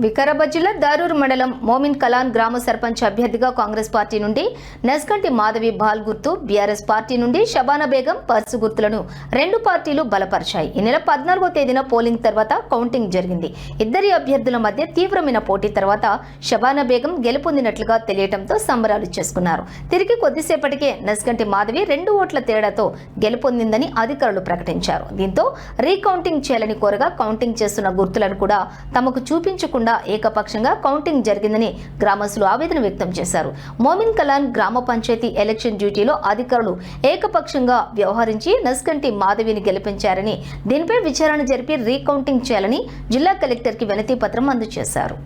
వికారాబాద్ జిల్లా దారూరు మండలం మోమిన్ కలాన్ గ్రామ సర్పంచ్ అభ్యర్థిగా కాంగ్రెస్ పార్టీ నుండి నస్కంటి మాధవి బాల్ గుర్తు, బీఆర్ఎస్ పార్టీ నుండి షబానా బేగం పర్సు గుర్తులను రెండు పార్టీలు బలపరిచాయి. ఈ నెల 14వ తేదీన పోలింగ్ తర్వాత కౌంటింగ్ జరిగింది. ఇద్దరి అభ్యర్థుల మధ్య తీవ్రమైన పోటీ తర్వాత షబానా బేగం గెలుపొందినట్లుగా తెలియటంతో సంబరాలు చేసుకున్నారు. తిరిగి కొద్దిసేపటికే నస్కంటి మాధవి 2 ఓట్ల తేడాతో గెలుపొందిందని అధికారులు ప్రకటించారు. దీంతో రీకౌంటింగ్ చేయాలని కోరగా కౌంటింగ్ చేస్తున్న గుర్తులను కూడా తమకు చూపించకుండా ఏకపక్షంగా కౌంటింగ్ జరిగిందని గ్రామస్తులు ఆవేదన వ్యక్తం చేశారు. మోమిన్ కలాన్ గ్రామ పంచాయతీ ఎలక్షన్ డ్యూటీలో అధికారులు ఏకపక్షంగా వ్యవహరించి నస్కంటి మాధవిని గెలిపించారని, దీనిపై విచారణ జరిపి రీకౌంటింగ్ చేయాలని జిల్లా కలెక్టర్కి వినతి పత్రం అందజేశారు.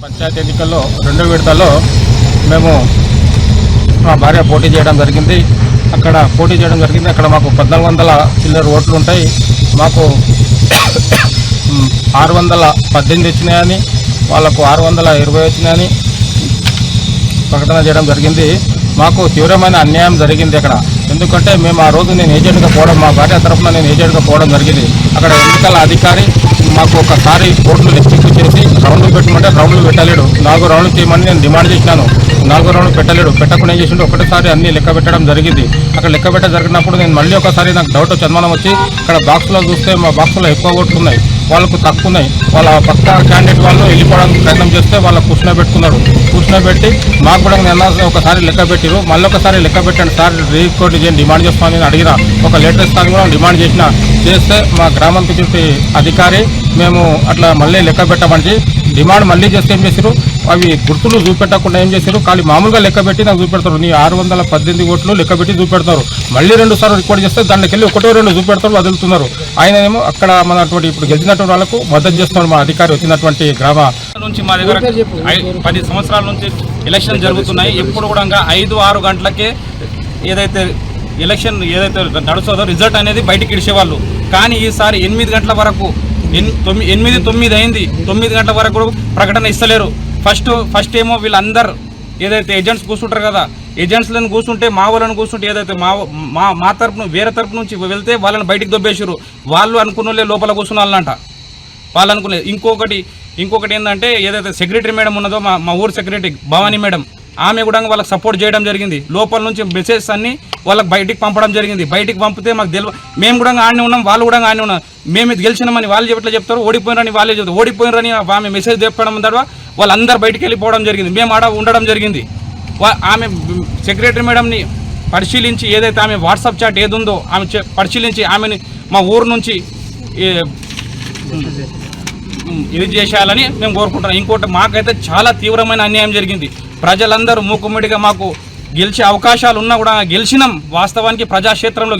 పంచాయతీ ఎన్నికల్లో 2వ విడతలో మేము మా భార్య పోటీ చేయడం జరిగింది. అక్కడ మాకు 1400 చిల్లర ఓట్లు ఉంటాయి. మాకు 618 వచ్చినాయని, వాళ్ళకు 620 వచ్చినాయని ప్రకటన చేయడం జరిగింది. మాకు తీవ్రమైన అన్యాయం జరిగింది అక్కడ. ఎందుకంటే మేము ఆ రోజు నేను ఏజెంట్గా పోవడం, మా భార్య తరఫున నేను ఏజెంట్గా పోవడం జరిగింది. అక్కడ ఎన్నికల అధికారి మాకు ఒకసారి ఓట్లు లెక్కింపు చేసి రౌండ్లు పెట్టమంటే రౌండ్లు పెట్టలేడు. 4 రౌండ్లు చేయమని నేను డిమాండ్ చేసినాను. 4 రౌండ్లు పెట్టలేడు. పెట్టకుండా ఏం చేసిండు, ఒకటేసారి అన్ని లెక్క పెట్టడం జరిగింది. అక్కడ లెక్క పెట్ట జరిగినప్పుడు నేను మళ్ళీ ఒకసారి నాకు డౌట్ వచ్చి అనుమానం వచ్చి అక్కడ బాక్స్లో చూస్తే మా బాక్స్లో ఎక్కువ ఓట్లు ఉన్నాయి, వాళ్ళకు తక్కువ ఉన్నాయి. వాళ్ళ పక్క క్యాండిడేట్ వాళ్ళు వెళ్ళిపోవడానికి ప్రయత్నం చేస్తే వాళ్ళ కూర్చునబెట్టి మాకు కూడా నిన్న ఒకసారి లెక్క పెట్టిరు. మళ్ళీ ఒకసారి లెక్క పెట్టండి సార్, రీకోడ్ చేయండి డిమాండ్ చేస్తామని నేను అడిగిన. ఒక లేటర్ ఇస్తాను కూడా డిమాండ్ చేస్తే మా గ్రామం చుట్టూ అధికారి మేము అట్లా మళ్ళీ లెక్క పెట్టమని డిమాండ్ మళ్ళీ చేస్తే ఏం చేశారు, అవి గుర్తులు చూపెట్టకుండా ఏం చేశారు, ఖాళీ మామూలుగా లెక్క పెట్టి నాకు చూపెడతారు. నీ 618 ఓట్లు లెక్క పెట్టి చూపెడతారు. మళ్ళీ 2 సార్లు రికార్డ్ చేస్తే దాంట్లోకి వెళ్ళి 1-2 చూపెడతారు, వదులుతున్నారు. ఆయన ఏమో అక్కడ మనటువంటి ఇప్పుడు గెలిచినటువంటి వాళ్ళకు మద్దతు చేస్తున్నాడు మా అధికారి. వచ్చినటువంటి గ్రామ నుంచి మా దగ్గర 10 సంవత్సరాల నుంచి ఎలక్షన్ జరుగుతున్నాయి. ఎప్పుడు కూడా 5-6 గంటలకే ఏదైతే ఎలక్షన్ నడుస్తుందో రిజల్ట్ అనేది బయటికి ఇడిచేవాళ్ళు. కానీ ఈసారి 8 గంటల వరకు 8-9 అయింది. 9 గంటల వరకు కూడా ప్రకటన ఇస్తలేరు. ఫస్ట్ ఏమో వీళ్ళందరూ ఏదైతే ఏజెంట్స్ కూర్చుంటారు కదా, ఏజెంట్స్లను కూర్చుంటే మా వాళ్ళని కూర్చుంటే ఏదైతే మా తరపున వేరే తరపు నుంచి వెళ్తే వాళ్ళని బయటికి దొబ్బేసారు. వాళ్ళు అనుకున్న లోపల కూర్చున్న వాళ్ళంట, వాళ్ళు అనుకునేది. ఇంకొకటి ఏంటంటే ఏదైతే సెక్రటరీ మేడం ఉన్నదో మా ఊరు సెక్రటరీ భవానీ మేడం, ఆమె కూడా వాళ్ళకి సపోర్ట్ చేయడం జరిగింది. లోపల నుంచి మెసేజెస్ అన్ని వాళ్ళకి బయటికి పంపడం జరిగింది. బయటికి పంపితే మాకు మేము కూడా ఆడనే ఉన్నాం, వాళ్ళు కూడా ఆడనే ఉన్నాం. మేము గెలిచినామని వాళ్ళు ఎట్లా చెప్తారు, ఓడిపోయినని వాళ్ళే చెప్తారు. ఓడిపోయినని ఆమె మెసేజ్ చెప్పడం ద్వారా వాళ్ళందరూ బయటికి వెళ్ళిపోవడం జరిగింది. మేము ఆడ ఉండడం జరిగింది. ఆమె సెక్రటరీ మేడంని పరిశీలించి ఏదైతే ఆమె వాట్సాప్ చాట్ ఏదుందో ఆమె పరిశీలించి ఆమెని మా ఊరు నుంచి ఇది చేసేయాలని మేము కోరుకుంటున్నాం. ఇంకోటి మాకైతే చాలా తీవ్రమైన అన్యాయం జరిగింది. ప్రజలందరూ మూకుమ్మడిగా మాకు గెలిచే అవకాశాలు ఉన్నా కూడా గెలిచినాం. వాస్తవానికి ప్రజాక్షేత్రంలో